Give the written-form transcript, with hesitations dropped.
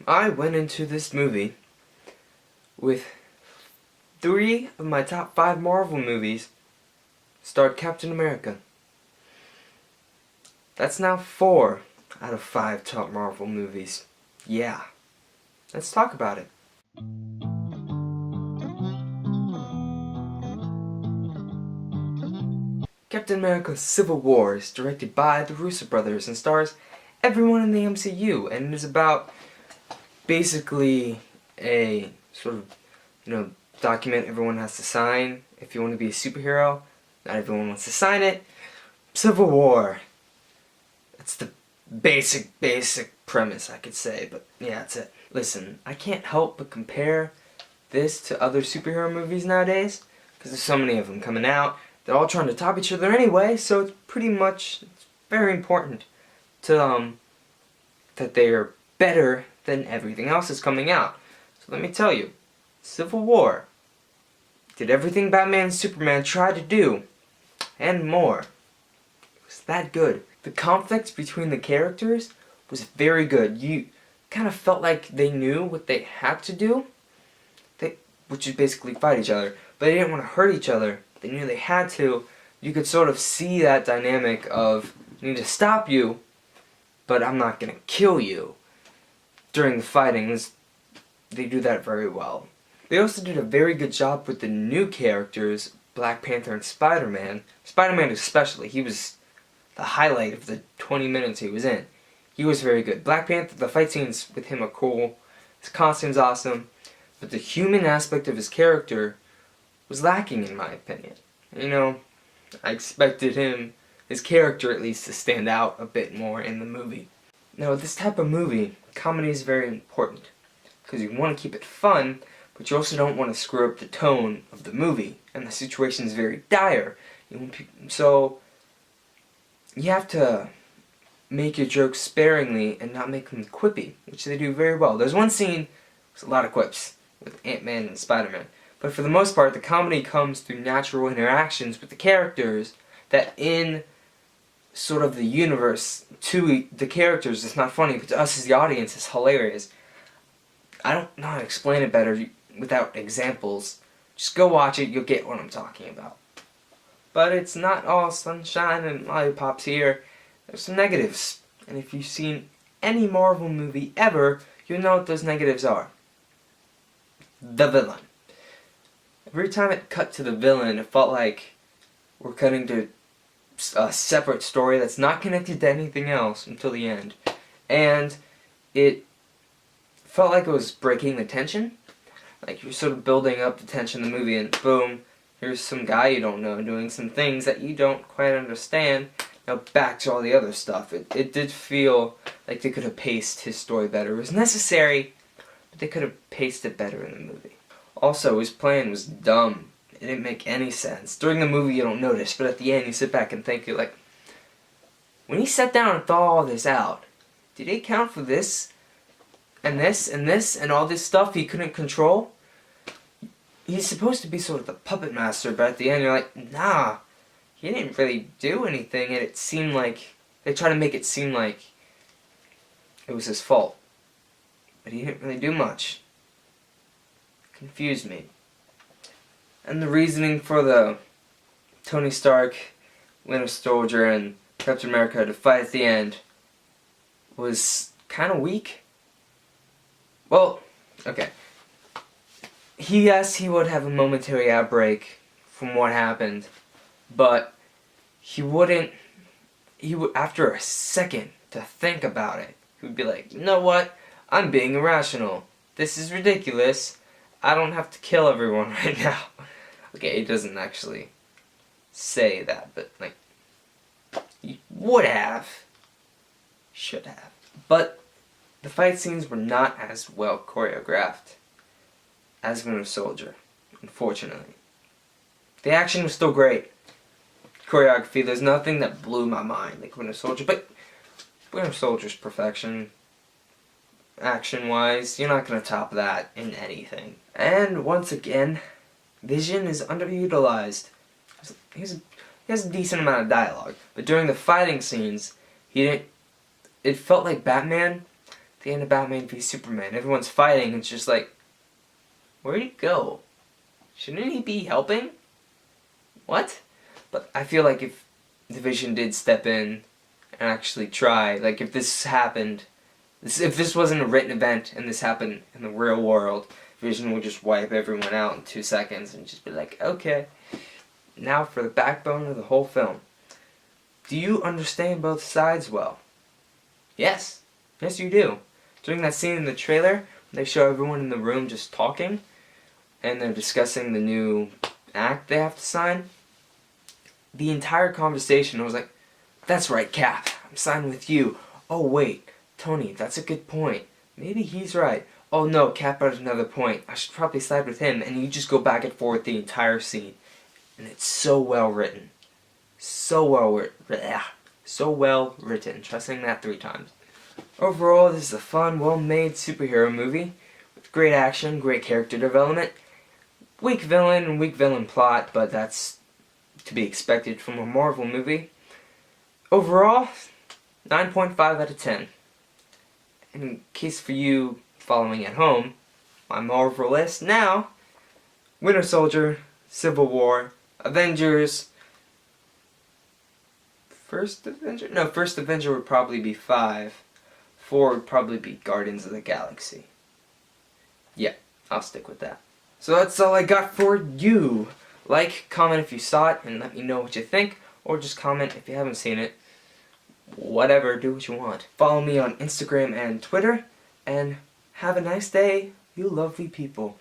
I went into this movie with 3 of my top 5 Marvel movies starred Captain America. That's now 4 out of 5 top Marvel movies. Yeah. Let's talk about it. Captain America Civil War is directed by the Russo brothers and stars everyone in the MCU, and it is about basically a sort of, document everyone has to sign if you want to be a superhero. Not everyone wants to sign it. Civil War. That's the basic premise, I could say, but yeah, that's it. Listen, I can't help but compare this to other superhero movies nowadays, because there's so many of them coming out. They're all trying to top each other anyway, so it's very important to, that they are better than everything else that's coming out. So let me tell you, Civil War did everything Batman and Superman tried to do, and more. It was that good. The conflict between the characters was very good. You kind of felt like they knew what they had to do, which is basically fight each other, but they didn't want to hurt each other. They knew they had to. You could sort of see that dynamic of, I need to stop you, but I'm not going to kill you. During the fighting, they do that very well. They also did a very good job with the new characters, Black Panther and Spider-Man. Spider-Man especially, he was the highlight of the 20 minutes he was in. He was very good. Black Panther, the fight scenes with him are cool, his costume's awesome, but the human aspect of his character was lacking in my opinion. I expected his character at least, to stand out a bit more in the movie. Now with this type of movie, comedy is very important, because you want to keep it fun, but you also don't want to screw up the tone of the movie, and the situation is very dire. So you have to make your jokes sparingly and not make them quippy, which they do very well. There's one scene with a lot of quips with Ant-Man and Spider-Man, but for the most part the comedy comes through natural interactions with the characters that in sort of the universe, to the characters it's not funny, but to us as the audience it's hilarious. I don't know how to explain it better without examples. Just go watch it, you'll get what I'm talking about. But it's not all sunshine and lollipops here. There's some negatives. And if you've seen any Marvel movie ever, you'll know what those negatives are. The villain. Every time it cut to the villain, it felt like we're cutting to a separate story that's not connected to anything else until the end. And it felt like it was breaking the tension. Like you're sort of building up the tension in the movie and boom, here's some guy you don't know doing some things that you don't quite understand. Now back to all the other stuff. It did feel like they could have paced his story better. It was necessary, but they could have paced it better in the movie. Also, his plan was dumb. It didn't make any sense. During the movie you don't notice, but at the end you sit back and think, you're like, when he sat down and thought all this out, did he account for this, and this, and this, and all this stuff he couldn't control? He's supposed to be sort of the puppet master, but at the end you're like, nah, he didn't really do anything, and it seemed like, they try to make it seem like it was his fault. But he didn't really do much. It confused me. And the reasoning for the Tony Stark, Winter Soldier, and Captain America to fight at the end was kind of weak. Well, okay. Yes, he would have a momentary outbreak from what happened, but he would, after a second to think about it, he would be like, you know what, I'm being irrational. This is ridiculous. I don't have to kill everyone right now. Okay, he doesn't actually say that, but like, he would have. Should have. But the fight scenes were not as well choreographed as Winter Soldier, unfortunately. The action was still great. Choreography, there's nothing that blew my mind like Winter Soldier, but Winter Soldier's perfection. Action-wise, you're not going to top that in anything. And once again, Vision is underutilized. He has a decent amount of dialogue, but during the fighting scenes, it felt like Batman, the end of Batman v Superman. Everyone's fighting, it's just like, where'd he go? Shouldn't he be helping? What? But I feel like if Division did step in and actually try, like if this happened, if this wasn't a written event and this happened in the real world, Vision would just wipe everyone out in 2 seconds and just be like, okay, now for the backbone of the whole film. Do you understand both sides well? Yes. Yes, you do. During that scene in the trailer, they show everyone in the room just talking, and they're discussing the new act they have to sign. The entire conversation, I was like, that's right, Cap, I'm signing with you. Oh wait, Tony, that's a good point. Maybe he's right. Oh no, Cap has another point. I should probably side with him, and you just go back and forth the entire scene. And it's so well written. So well written. Try saying that 3 times. Overall, this is a fun, well-made superhero movie with great action, great character development, weak villain and weak villain plot, but that's to be expected from a Marvel movie. Overall, 9.5 out of 10. In case for you following at home, my Marvel list now: Winter Soldier, Civil War, Avengers. First Avenger would probably be 5. 4 would probably be Guardians of the Galaxy. Yeah, I'll stick with that. So that's all I got for you. Like, comment if you saw it, and let me know what you think. Or just comment if you haven't seen it. Whatever, do what you want. Follow me on Instagram and Twitter. And have a nice day, you lovely people.